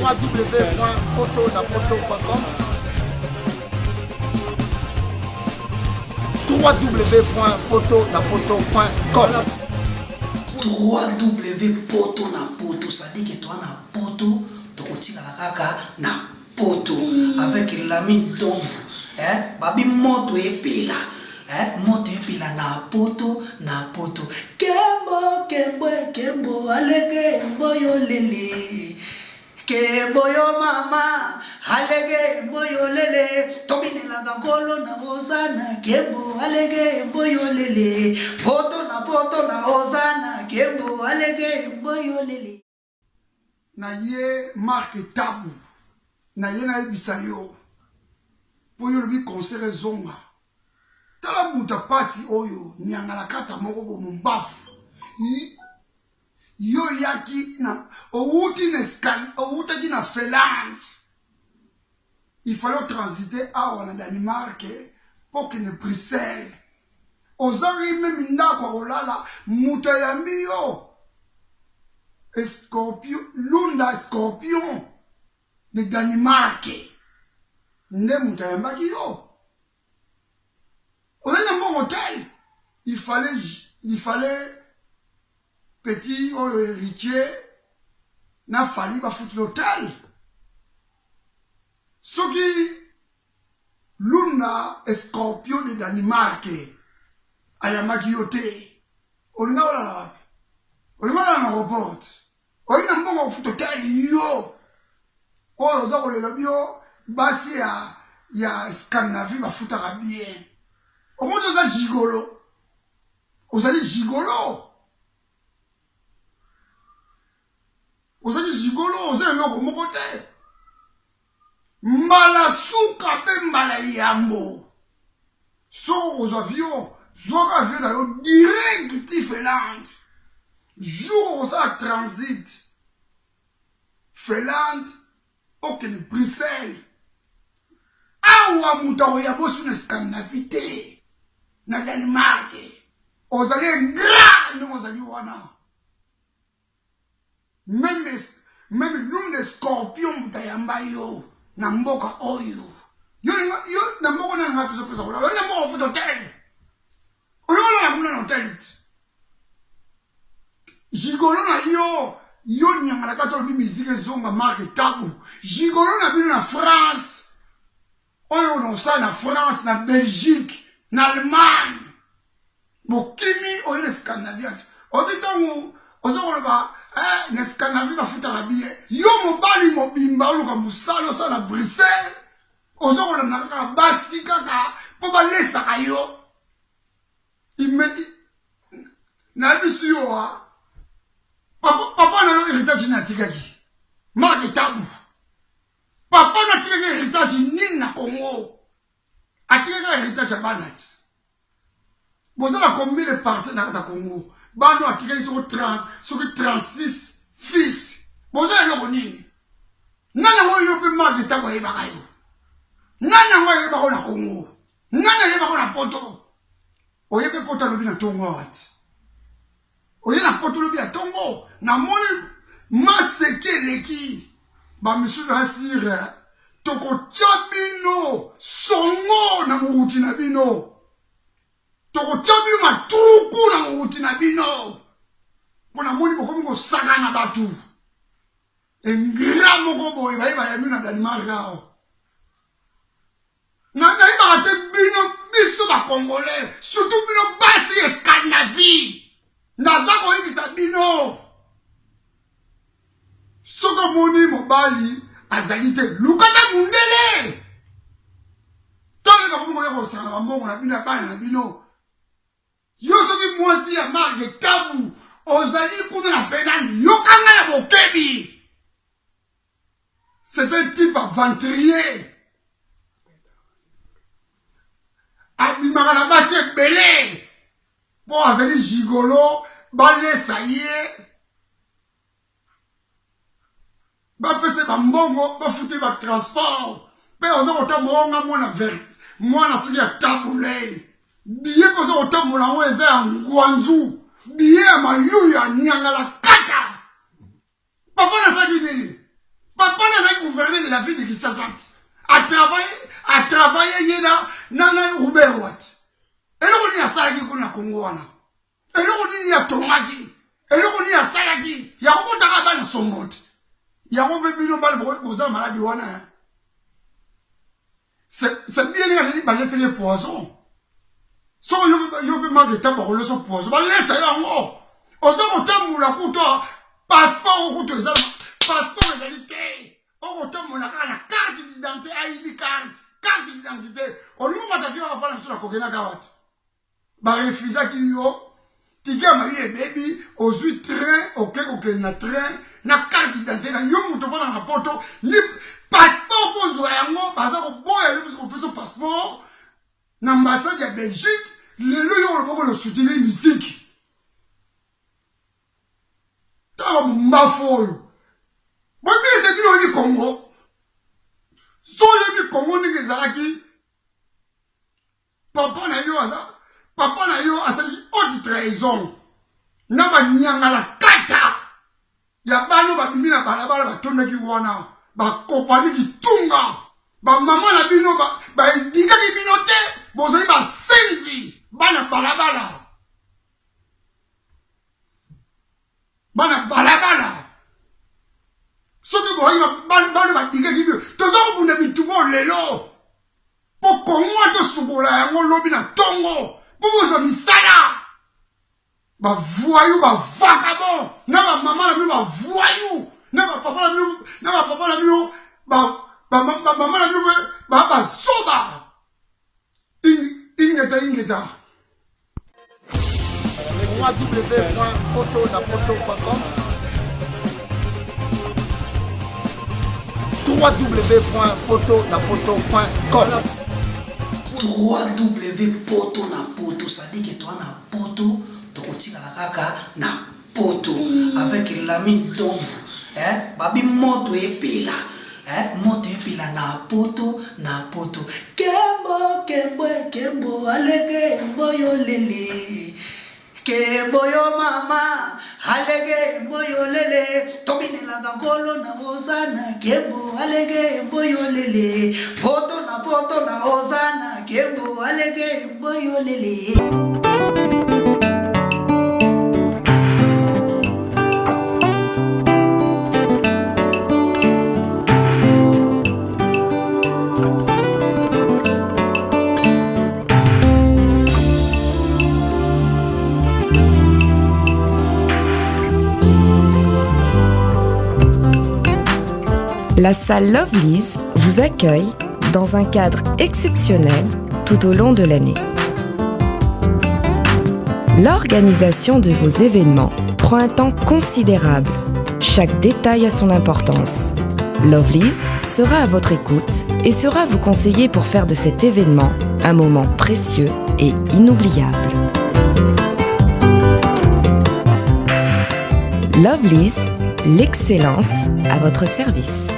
www.potonapoto.com www.potonapoto.com www.potonapoto, ça dit que toi na poto tokotika kaka na poto avec l'ami d'ombre babi moto epela moto epela na poto kembo alege mboyo lele kembo yo mama alege mboyo lele tobinela ngolo na hosana kembo alege mboyo lele poto na hosana kembo alege mboyo lele na ye marque tabu na ye na ebisa yo po yo lobi concert zonga tala muta pasi oyo nyangala kata moko bo mumbafu yo yaki na outi na Finlande. Il fallait transiter à Danemark pour qu'il ne Bruxelles. Ozari même ndako olala muta yambi yo. Lunda Scorpion de Danemark. Ne muta yambaki yo. On est dans un bon hôtel. Il fallait petit héritier n'a fallu pas foutre l'hôtel. Ce qui Luna Scorpion de Danemark ayamaki yote. On a là. On a là l'aéroport. On a un bon foutre l'hôtel yo. Oh ça on le bio basi ya Scandinavie va foutre bien. Au moins on a gigolo. On a dit gigolo. On a dit gigolo, on a dit mon côté. Mbala souka pe mbala yambo. So aux avions, zoka avion na yo direct ti Finlande. Jour on a transit. Finlande, ok Bruxelles. Awa muta ya bosu na Scandinavie na Danemark. On a dit grand, nous on a dit wana. Même l'une Scorpion mutayamba yo na mboka oyo yo na mboka na ngapi so pesa yo na mboka futo hotel ono na kuna hotel jigolo na yo nyangala ka to bi musique zonga marque tabu jigolo na bino na France oyo no sa na France na Belgique na Allemagne bokimi oyo na Scandinavie obitangu ozokoloba na Scandinavie bafuta bien yo mobali mobimba oluka musalo sa na Bruxelles ozokola na kaka basi kaka po balesaka yo imedi na bisu yo papa na héritage na tikaki marque tabu papa na tikaki héritage nini na Congo atikaka héritage banati bozala combien de parcelles na Congo bano atikaki soko 36 fils boza eloko nini nana ngo yo pe marque tabu yebaka yo nana ngo yebaka na Congo nana yebaka na poto oyepe poto lobi na tongo wati oye na poto lobi na tongo na moni maseke leki ba misu na sire toko chabino songo na muruti na bino toko chabino matuku na muruti na bino mona moni bokomi ko saka na batu engra moko boy ba ya mina Danemark ao na ba te bino biso ba congolais surtout bino basi Scandinavie nazako yebisa bino soko moni mobali azalite lukata mundele tole ba ko ko sanga mbongo na bino bana na bino yo soki mwasi ya marque tabu ozali kuna na Finlande yo kanga na bokebi. C'est un type aventurier. Abimaka na basi ebele. Bon azali gigolo, balesa ye. Ba pese ba mbongo, ba futi ba transport. Pe ozo kota monga mwana ver. Mwana soki ya tabule. Biye kozo kota mwana weza ya ngwanzu. Biye ya mayu ya nyangala kaka. Papa na saki nini? Papa na ville de Kinshasa a travaillé yena nana Robert Watt eloko ni asalaki kuna Congo wana eloko ni ya tongaki eloko ni ya salaki ya kokotaka bana sombote ya ko bino bana boza maladi wana c'est bien les ba laisser les poisons so yo be manque temps pour le poison ba laisser yango ozo kotamula kuto passeport kuto eza passeport ezalité okotamula kana carte d'identité ID carte d'identité olimo matafia ba pala msona kokena kawati ba refusa ki yo tika marie baby ozui train okeko na train na carte d'identité na yo muto bona na poto ni passeport pour yango baza ko boya le ko peso passeport na ambassade ya Belgique lelo yo ko le soutenir musique ta mbafo moi bien c'est bien au Congo so yo ni Congo ni gezalaki papa na yo asali haute trahison na ba nyanga la kata ya bano ba bimina balabala ba tondaki wana ba kopani kitunga ba mama na bino ba indika ki bino te bozali ba senzi bana balabala soki boyi bana ba indika ki bino tozo ko bunda bituko lelo po kongo to subola yango lobi na tongo po bozo misala ba voyou ba vagabond na ba mama na bino ba voyou na ba papa na bino ba mama na bino ba soba ingeta www.potonapoto.com www.potonapoto.com www.potonapoto ça dit que toi na poto tokotika la kaka na poto avec l'ami d'ombre babi moto epela moto epela na poto kembo alege mboyo lele kembo yo mama alege mboyo lele tobinela ngolo na ozana kembo alege mboyo lele poto na ozana kembo alege mboyo lele. La salle Lovely's vous accueille dans un cadre exceptionnel tout au long de l'année. L'organisation de vos événements prend un temps considérable. Chaque détail a son importance. Lovely's sera à votre écoute et sera vous conseiller pour faire de cet événement un moment précieux et inoubliable. Lovely's, l'excellence à votre service.